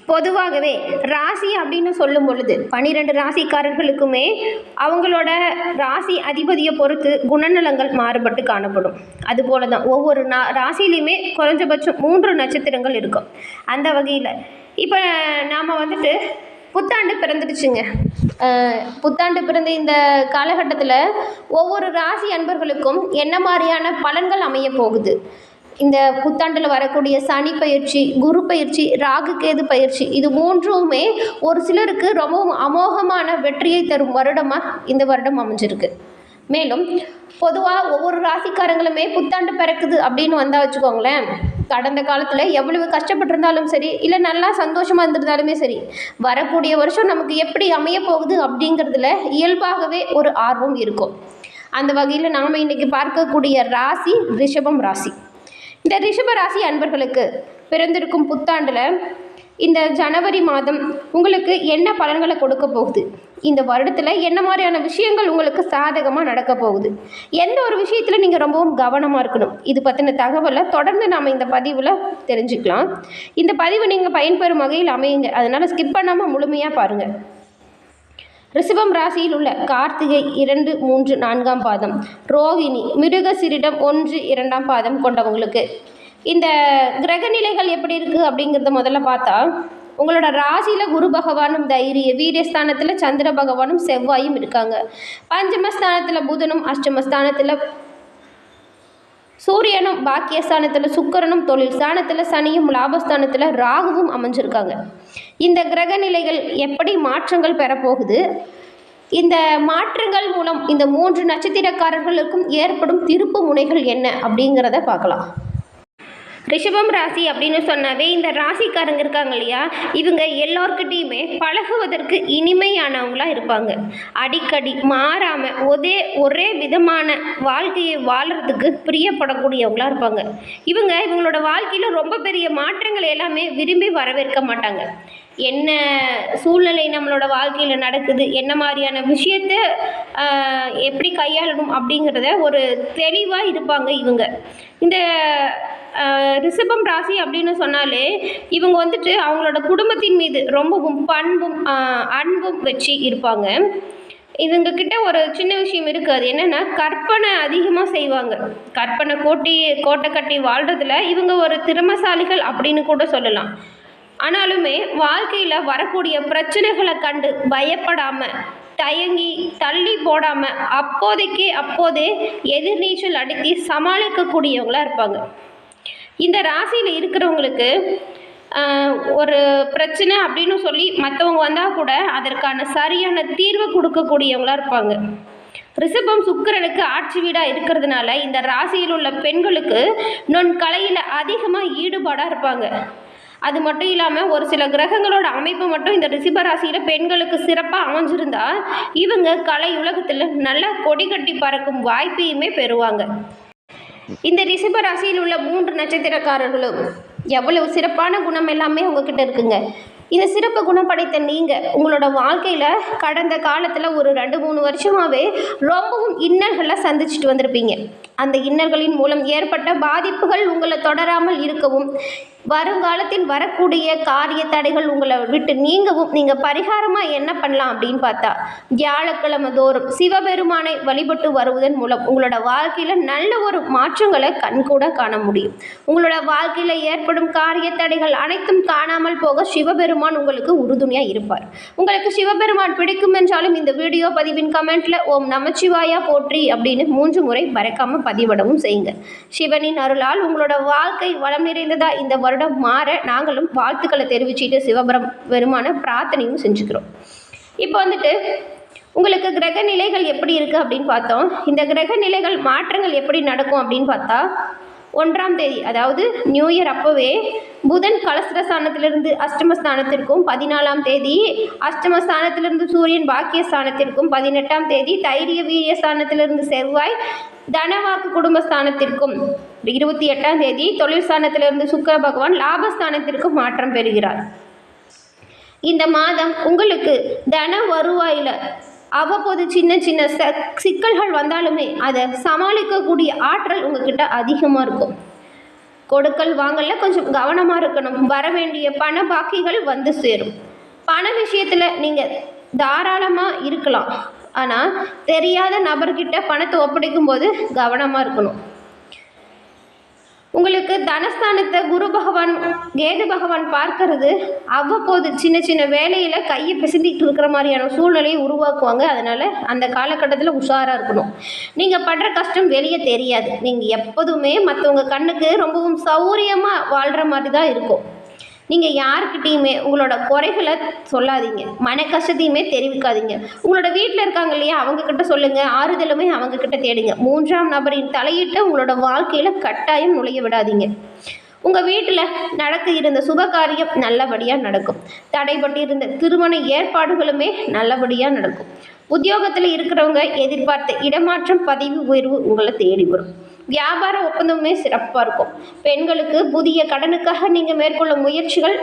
பொதுவாகவே ராசி அப்படின்னு சொல்லும் பொழுது 12 ராசிக்காரர்களுக்குமே அவங்களோட ராசி அதிபதியை பொறுத்து குணநலங்கள் மாறுபட்டு காணப்படும். அதுபோல தான் ஒவ்வொரு ராசிலையுமே குறைஞ்சபட்சம் 3 நட்சத்திரங்கள் இருக்கும். அந்த வகையில் இப்போ நாம் வந்துட்டு புத்தாண்டு பிறந்துடுச்சுங்க. புத்தாண்டு பிறந்த இந்த காலகட்டத்தில் ஒவ்வொரு ராசி அன்பர்களுக்கும் என்ன மாதிரியான பலன்கள் அமைய போகுது, இந்த புத்தாண்டில் வரக்கூடிய சனி பயிற்சி, குரு பயிற்சி, ராகு கேது பயிற்சி, இது மூன்றுமே ஒரு சிலருக்கு ரொம்பவும் அமோகமான வெற்றியை தரும் வருடமாக இந்த வருடம் அமைஞ்சிருக்கு. மேலும் பொதுவாக ஒவ்வொரு ராசிக்காரங்களுமே புத்தாண்டு பிறக்குது அப்படின்னு வந்தால் வச்சுக்கோங்களேன், கடந்த காலத்தில் எவ்வளவு கஷ்டப்பட்டிருந்தாலும் சரி, இல்லை நல்லா சந்தோஷமாக இருந்திருந்தாலுமே சரி, வரக்கூடிய வருஷம் நமக்கு எப்படி அமைய போகுது அப்படிங்கிறதுல இயல்பாகவே ஒரு ஆர்வம் இருக்கும். அந்த வகையில் நாம் இன்றைக்கி பார்க்கக்கூடிய ராசி ரிஷபம் ராசி. இந்த ரிஷப ராசி அன்பர்களுக்கு பிறந்திருக்கும் புத்தாண்டில் இந்த ஜனவரி மாதம் உங்களுக்கு என்ன பலன்களை கொடுக்க போகுது, இந்த வருடத்தில் என்ன மாதிரியான விஷயங்கள் உங்களுக்கு சாதகமாக நடக்க போகுது, எந்த ஒரு விஷயத்தில் நீங்கள் ரொம்பவும் கவனமாக இருக்கணும், இது பற்றின தகவலை தொடர்ந்து நாம் இந்த பதிவில் தெரிஞ்சுக்கலாம். இந்த பதிவு நீங்கள் பயன்பெறும் வகையில் அமையுங்க, அதனால் ஸ்கிப் பண்ணாமல் முழுமையாக பாருங்கள். ரிஷபம் ராசியில் உள்ள கார்த்திகை 2, 3, 4ஆம் பாதம், ரோகிணி, மிருகசிரிடம் 1, 2ஆம் பாதம் கொண்டவங்களுக்கு இந்த கிரகநிலைகள் எப்படி இருக்குது அப்படிங்கிறத முதல்ல பார்த்தா, உங்களோட ராசியில் குரு பகவானும் தைரிய வீரியஸ்தானத்தில் சந்திர பகவானும் செவ்வாயும் இருக்காங்க. பஞ்சமஸ்தானத்தில் புதனும், அஷ்டமஸ்தானத்தில் சூரியனும், பாக்கியஸ்தானத்தில் சுக்கிரனும், தொழில் ஸ்தானத்தில் சனியும், லாபஸ்தானத்தில் ராகுவும் அமைஞ்சிருக்காங்க. இந்த கிரக நிலைகள் எப்படி மாற்றங்கள் பெறப்போகுது, இந்த மாற்றங்கள் மூலம் இந்த 3 நட்சத்திரக்காரர்களுக்கும் ஏற்படும் திருப்பு முனைகள் என்ன அப்படிங்கிறத பார்க்கலாம். ரிஷபம் ராசி அப்படின்னு சொன்னாவே இந்த ராசிக்காரங்க இருக்காங்க இல்லையா, இவங்க எல்லோருக்கிட்டையுமே பழகுவதற்கு இனிமையானவங்களாக இருப்பாங்க. அடிக்கடி மாறாமல் ஒரே விதமான வாழ்க்கையை வாழ்கிறதுக்கு பிரியப்படக்கூடியவங்களாக இருப்பாங்க. இவங்களோட வாழ்க்கையில் ரொம்ப பெரிய மாற்றங்கள் எல்லாமே விரும்பி வரவேற்க மாட்டாங்க. என்ன சூழ்நிலை நம்மளோட வாழ்க்கையில் நடக்குது, என்ன மாதிரியான விஷயத்தை எப்படி கையாளணும் அப்படிங்கிறத ஒரு தெளிவாக இருப்பாங்க இவங்க. இந்த ரிஷபம் ராசி அப்படின்னு சொன்னாலே இவங்க வந்துட்டு அவங்களோட குடும்பத்தின் மீது ரொம்பவும் பண்பும் அன்பும் வச்சு இருப்பாங்க. இவங்கக்கிட்ட ஒரு சின்ன விஷயம் இருக்குது, அது என்னென்னா கற்பனை அதிகமாக செய்வாங்க. கற்பனை கோட்டை கட்டி வாழ்கிறதுல இவங்க ஒரு திறமசாலிகள் அப்படின்னு கூட சொல்லலாம். ஆனாலுமே வாழ்க்கையில் வரக்கூடிய பிரச்சனைகளை கண்டு பயப்படாமல், தயங்கி தள்ளி போடாமல் அப்போதே எதிர்நீச்சல் அடித்து சமாளிக்கக்கூடியவங்களாக இருப்பாங்க. இந்த ராசியில் இருக்கிறவங்களுக்கு ஒரு பிரச்சனை அப்படின்னு சொல்லி மற்றவங்க வந்தால் கூட அதற்கான சரியான தீர்வு கொடுக்கக்கூடியவங்களாக இருப்பாங்க. ரிஷபம் சுக்கிரனுக்கு ஆட்சி வீடாக இருக்கிறதுனால இந்த ராசியில் உள்ள பெண்களுக்கு நுண்கலையில் அதிகமாக ஈடுபாடாக இருப்பாங்க. அது மட்டும் இல்லாமல் ஒரு சில கிரகங்களோட அமைப்பு மட்டும் இந்த ரிஷப ராசியில் பெண்களுக்கு சிறப்பாக அமைஞ்சிருந்தா இவங்க கலை உலகத்தில் நல்லா கொடி கட்டி பறக்கும் வாய்ப்பையுமே பெறுவாங்க. இந்த ரிஷப ராசியில் உள்ள 3 நட்சத்திரக்காரர்களும் எவ்வளவு சிறப்பான குணம் எல்லாமே உங்ககிட்ட இருக்குங்க. இந்த சிறப்பு குணம் படைத்த நீங்கள் உங்களோட வாழ்க்கையில் கடந்த காலத்தில் ஒரு 2-3 வருஷமாகவே ரொம்பவும் இன்னல்களை சந்திச்சுட்டு வந்திருப்பீங்க. அந்த இன்னல்களின் மூலம் ஏற்பட்ட பாதிப்புகள் உங்களை தொடராமல் இருக்கவும், வருங்காலத்தில் வரக்கூடிய காரிய தடைகள் உங்களை விட்டு நீங்கவும் நீங்கள் பரிகாரமாக என்ன பண்ணலாம் அப்படின்னு பார்த்தா, வியாழக்கிழமை தோறும் சிவபெருமானை வழிபட்டு வருவதன் மூலம் உங்களோட வாழ்க்கையில் நல்ல ஒரு மாற்றங்களை கண்கூட காண முடியும். உங்களோட வாழ்க்கையில் ஏற்படும் காரிய தடைகள் அனைத்தும் காணாமல் போக சிவபெருமான் உங்களுக்கு உறுதுணையாக இருப்பார். உங்களுக்கு சிவபெருமான் பிடிக்கும் என்றாலும் இந்த வீடியோ பதிவின் கமெண்ட்டில் ஓம் நமச்சிவாயா போற்றி அப்படின்னு 3 முறை மறக்காமல் பதிவிடவும் செய்யுங்க. சிவனின் அருளால் உங்களோட வாழ்க்கை வளம் நிறைந்ததா இந்த வருடம் மாற நாங்களும் வாழ்த்துக்களை தெரிவிச்சுட்டு சிவபெருமான பிரார்த்தனையும் செஞ்சுக்கிறோம். இப்போ வந்துட்டு உங்களுக்கு கிரக நிலைகள் எப்படி இருக்குது அப்படின்னு பார்த்தோம். இந்த கிரக நிலைகள் மாற்றங்கள் எப்படி நடக்கும் அப்படின்னு பார்த்தா, 1ஆம் தேதி அதாவது நியூ இயர் அப்போவே புதன் கலஸ்திரஸ்தானத்திலிருந்து அஷ்டமஸ்தானத்திற்கும், 14ஆம் தேதி அஷ்டமஸ்தானத்திலிருந்து சூரியன் பாக்கியஸ்தானத்திற்கும், 18ஆம் தேதி தைரிய வீரியஸ்தானத்திலிருந்து செவ்வாய் தனவாக்கு குடும்பஸ்தானத்திற்கும், 28ஆம் தேதி தொழில் ஸ்தானத்திலிருந்து சுக்கிர பகவான் லாபஸ்தானத்திற்கும் மாற்றம் பெறுகிறார். இந்த மாதம் உங்களுக்கு தன வருவாயில் அவ்வப்போது சின்ன சின்ன சிக்கல்கள் வந்தாலுமே அதை சமாளிக்கக்கூடிய ஆற்றல் உங்ககிட்ட அதிகமாக இருக்கும். கொடுக்கல் வாங்கல கொஞ்சம் கவனமாக இருக்கணும். வர வேண்டிய பண பாக்கிகள் வந்து சேரும். பண விஷயத்தில் நீங்கள் தாராளமாக இருக்கலாம். ஆனால் தெரியாத நபர்கிட்ட பணத்தை ஒப்படைக்கும் போது கவனமாக இருக்கணும். உங்களுக்கு தனஸ்தானத்தை குரு பகவான் கேது பகவான் பார்க்கறது அவ்வப்போது சின்ன சின்ன வேலையில் கையை பிசைந்திட்டு இருக்கிற மாதிரியான சூழ்நிலையை உருவாக்குவாங்க. அதனால் அந்த காலகட்டத்தில் உஷாராக இருக்கணும். நீங்கள் படுற கஷ்டம் வெளியே தெரியாது. நீங்கள் எப்போதுமே மற்றவங்க கண்ணுக்கு ரொம்பவும் சௌரியமாக வாழ்கிற மாதிரி தான் இருக்கும். நீங்கள் யாருக்கிட்டேயுமே உங்களோட குறைகளை சொல்லாதீங்க, மன கஷ்டத்தையுமே தெரிவிக்காதீங்க. உங்களோட வீட்டில் இருக்காங்க இல்லையா, அவங்கக்கிட்ட சொல்லுங்கள். ஆறுதலுமே அவங்கக்கிட்ட தேடுங்க. 3ஆம் நபரின் தலையிட்டு உங்களோட வாழ்க்கையில் கட்டாயம் நுழைய விடாதீங்க. உங்கள் வீட்டில் நடக்க இருந்த சுபகாரியம் நல்லபடியாக நடக்கும். தடைபட்டு இருந்த திருமண ஏற்பாடுகளுமே நல்லபடியாக நடக்கும். உத்தியோகத்தில் இருக்கிறவங்க எதிர்பார்த்த இடமாற்றம், பதவி உயர்வு உங்களை தேடி வரும். வியாபார ஒப்பந்தமே சிறப்பாக இருக்கும். பெண்களுக்கு புதிய கடனுக்காக நீங்கள் மேற்கொள்ள முயற்சிகள்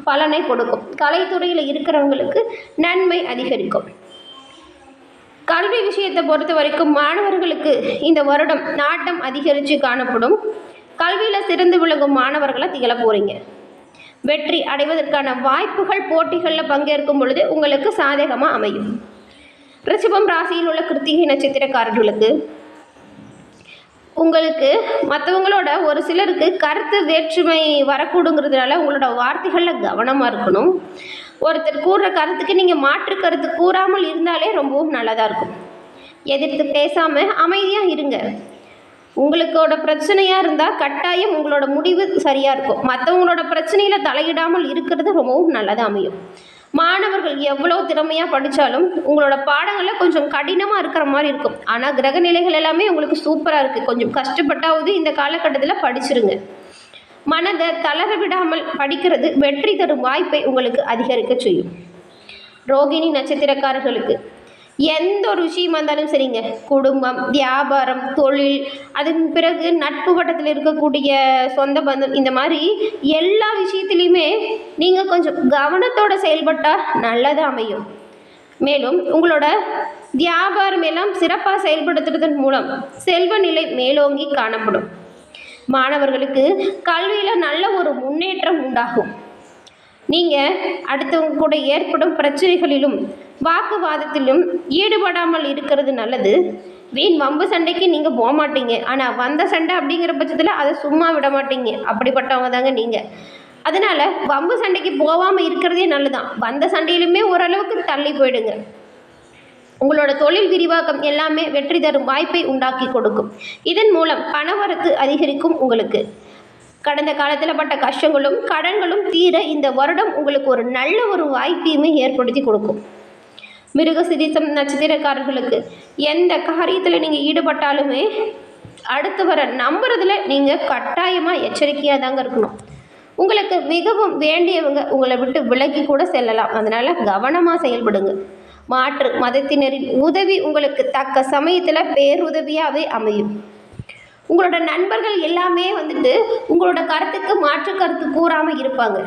பலனை கொடுக்கும். கலைத்துறையில் இருக்கிறவங்களுக்கு நன்மை அதிகரிக்கும். கல்வி விஷயத்தை பொறுத்த வரைக்கும் மாணவர்களுக்கு இந்த வருடம் நாட்டம் அதிகரித்து காணப்படும். கல்வியில் சிறந்து விளங்கும் மாணவர்களை திகழ போகிறீங்க. வெற்றி அடைவதற்கான வாய்ப்புகள் போட்டிகளில் பங்கேற்கும் பொழுது உங்களுக்கு சாதகமாக அமையும். ரிஷபம் ராசியில் உள்ள கிருத்திகை நட்சத்திரக்காரர்களுக்கு உங்களுக்கு மற்றவங்களோட ஒரு சிலருக்கு கருத்து வேற்றுமை வரக்கூடுங்கிறதுனால உங்களோட வார்த்தைகளில் கவனமாக இருக்கணும். ஒருத்தர் கூறுற கருத்துக்கு நீங்கள் மாற்று கருத்து கூறாமல் இருந்தாலே ரொம்பவும் நல்லதாக இருக்கும். எதிர்த்து பேசாமல் அமைதியாக இருங்க. உங்களுக்கோட பிரச்சனையாக இருந்தால் கட்டாயம் உங்களோட முடிவு சரியாக இருக்கும். மற்றவங்களோட பிரச்சனையில் தலையிடாமல் இருக்கிறது ரொம்பவும் நல்லதாக அமையும். மாணவர்கள் எவ்வளோ திறமையாக படித்தாலும் உங்களோட பாடங்களில் கொஞ்சம் கடினமாக இருக்கிற மாதிரி இருக்கும். ஆனால் கிரக நிலைகள் எல்லாமே உங்களுக்கு சூப்பராக இருக்குது. கொஞ்சம் கஷ்டப்பட்டாவது இந்த காலகட்டத்தில் படிச்சிருங்க. மனதை தளர விடாமல் படிக்கிறது வெற்றி தரும் வாய்ப்பை உங்களுக்கு அதிகரிக்க செய்யும். ரோகிணி நட்சத்திரக்காரர்களுக்கு எந்த ஒரு விஷயமா இருந்தாலும் சரிங்க, குடும்பம், வியாபாரம், தொழில், அதுக்கு பிறகு நட்பு வட்டத்தில் இருக்கக்கூடிய சொந்த பந்தம், இந்த மாதிரி எல்லா விஷயத்துலையுமே நீங்கள் கொஞ்சம் கவனத்தோடு செயல்பட்டால் நல்லதாக அமையும். மேலும் உங்களோட வியாபாரம் எல்லாம் சிறப்பாக செயல்படுத்துறதன் மூலம் செல்வ நிலை மேலோங்கி காணப்படும். மாணவர்களுக்கு கல்வியில் நல்ல ஒரு முன்னேற்றம் உண்டாகும். நீங்கள் அடுத்தவங்க கூட ஏற்படும் பிரச்சனைகளிலும் வாக்குவாதத்திலும் ஈடுபடாமல் இருக்கிறது நல்லது. வீண் வம்பு சண்டைக்கு நீங்கள் போக மாட்டீங்க. ஆனால் வந்த சண்டை அப்படிங்கிற பட்சத்தில் அதை சும்மா விட மாட்டீங்க. அப்படிப்பட்டவங்க தாங்க நீங்கள். அதனால் வம்பு சண்டைக்கு போகாமல் இருக்கிறதே நல்லதுதான். வந்த சண்டையிலுமே ஓரளவுக்கு தள்ளி போயிடுங்க. உங்களோட தொழில் விரிவாக்கம் எல்லாமே வெற்றி தரும் வாய்ப்பை உண்டாக்கி கொடுக்கும். இதன் மூலம் பணவரத்து அதிகரிக்கும். உங்களுக்கு கடந்த காலத்தில் பட்ட கஷ்டங்களும் கடன்களும் தீர இந்த வருடம் உங்களுக்கு ஒரு நல்ல ஒரு வாய்ப்பையுமே ஏற்படுத்தி கொடுக்கும். மிருகசீரிஷம் நட்சத்திரக்காரர்களுக்கு எந்த காரியத்தில் நீங்கள் ஈடுபட்டாலுமே அடுத்து வர நம்புறதுல நீங்கள் கட்டாயமாக எச்சரிக்கையாக தாங்க இருக்கணும். உங்களுக்கு மிகவும் வேண்டியவங்க உங்களை விட்டு விலகி கூட செல்லலாம். அதனால் கவனமாக செயல்படுங்க. மாற்று மதத்தினரின் உதவி உங்களுக்கு தக்க சமயத்தில் பேருதவியாகவே அமையும். உங்களோட நண்பர்கள் எல்லாமே உங்களோட கருத்துக்கு மாற்று கருத்து கூறாமல் இருப்பாங்க.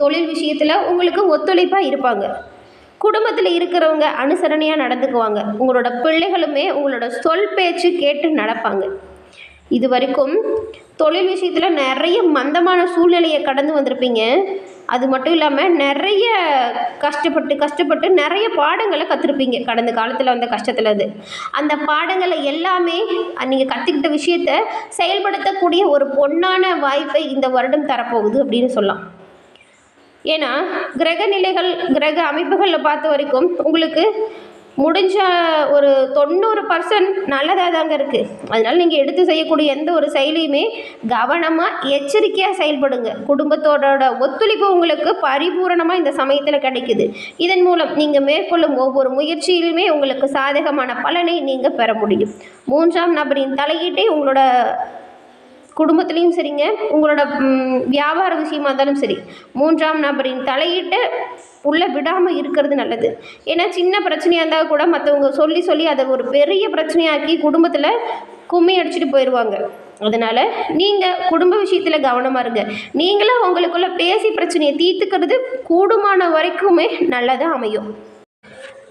தொழில் விஷயத்தில் உங்களுக்கு ஒத்துழைப்பாக இருப்பாங்க. குடும்பத்தில் இருக்கிறவங்க அனுசரணையாக நடந்துக்குவாங்க. உங்களோட பிள்ளைகளுமே உங்களோட சொல் பேச்சு கேட்டு நடப்பாங்க. இது வரைக்கும் தொழில் விஷயத்தில் நிறைய மந்தமான சூழ்நிலையை கடந்து வந்திருப்பீங்க. அது மட்டும் இல்லாமல் நிறைய கஷ்டப்பட்டு நிறைய பாடங்களை கற்றுருப்பீங்க. கடந்த காலத்தில் வந்த கஷ்டத்தில் அந்த பாடங்களை எல்லாமே நீங்கள் கற்றுக்கிட்ட விஷயத்தை செயல்படுத்தக்கூடிய ஒரு பொன்னான வாய்ப்பை இந்த வருடம் தரப்போகுது அப்படின்னு சொல்லலாம். ஏன்னா கிரக நிலைகள், கிரக அமைப்புகளில் பார்த்த வரைக்கும் உங்களுக்கு முடிஞ்ச ஒரு 90% நல்லதாக தாங்க இருக்குது. அதனால் நீங்கள் எடுத்து செய்யக்கூடிய எந்த ஒரு செயலையுமே கவனமாக எச்சரிக்கையாக செயல்படுங்க. குடும்பத்தோட ஒத்துழைப்பு உங்களுக்கு பரிபூரணமாக இந்த சமயத்தில் கிடைக்குது. இதன் மூலம் நீங்கள் மேற்கொள்ளும் ஒவ்வொரு முயற்சியிலுமே உங்களுக்கு சாதகமான பலனை நீங்கள் பெற முடியும். 3ஆம் நபரின் தலையீட்டை உங்களோட குடும்பத்துலேயும் சரிங்க, உங்களோட வியாபார விஷயமா இருந்தாலும் சரி, 3ஆம் நபரின் தலையிட்டு உள்ளே விடாமல் இருக்கிறது நல்லது. ஏன்னா சின்ன பிரச்சனையாக இருந்தால் கூட மற்றவங்க சொல்லி அதை ஒரு பெரிய பிரச்சனையாக்கி குடும்பத்தில் கும்மி அடிச்சுட்டு போயிடுவாங்க. அதனால் நீங்கள் குடும்ப விஷயத்தில் கவனமாக இருங்க. நீங்களும் உங்களுக்குள்ளே பேசி பிரச்சனையை தீர்த்துக்கிறது கூடுமான வரைக்குமே நல்லதாக அமையும்.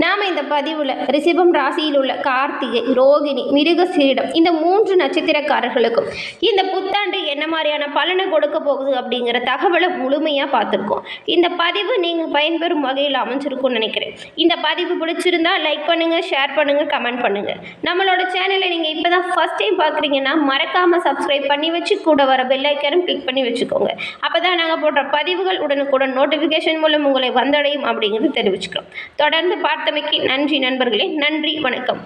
நாம் இந்த பதிவில் ரிஷபம் ராசியில் உள்ள கார்த்திகை, ரோகிணி, மிருகசீரிடம் இந்த 3 நட்சத்திரக்காரர்களுக்கும் இந்த புத்தாண்டு என்ன மாதிரியான பலனை கொடுக்க போகுது அப்படிங்கிற தகவலை முழுமையாக பார்த்துருக்கோம். இந்த பதிவு நீங்கள் பயன்பெறும் வகையில் அமைஞ்சிருக்கும்னு நினைக்கிறேன். இந்த பதிவு பிடிச்சிருந்தா லைக் பண்ணுங்கள், ஷேர் பண்ணுங்கள், கமெண்ட் பண்ணுங்கள். நம்மளோட சேனலை நீங்கள் இப்போ தான் ஃபஸ்ட் டைம் பார்க்குறீங்கன்னா மறக்காமல் சப்ஸ்கிரைப் பண்ணி வச்சு கூட வர பெல் ஐக்கானும் கிளிக் பண்ணி வச்சுக்கோங்க. அப்போ தான் நாங்கள் போடுற பதிவுகள் உடனுக்குடன் நோட்டிஃபிகேஷன் மூலம் உங்களை வந்தடையும் அப்படிங்கிறது தெரிவிச்சுக்கிறோம். தொடர்ந்து பார்த்தமைக்கு நன்றி நண்பர்களே. நன்றி, வணக்கம்.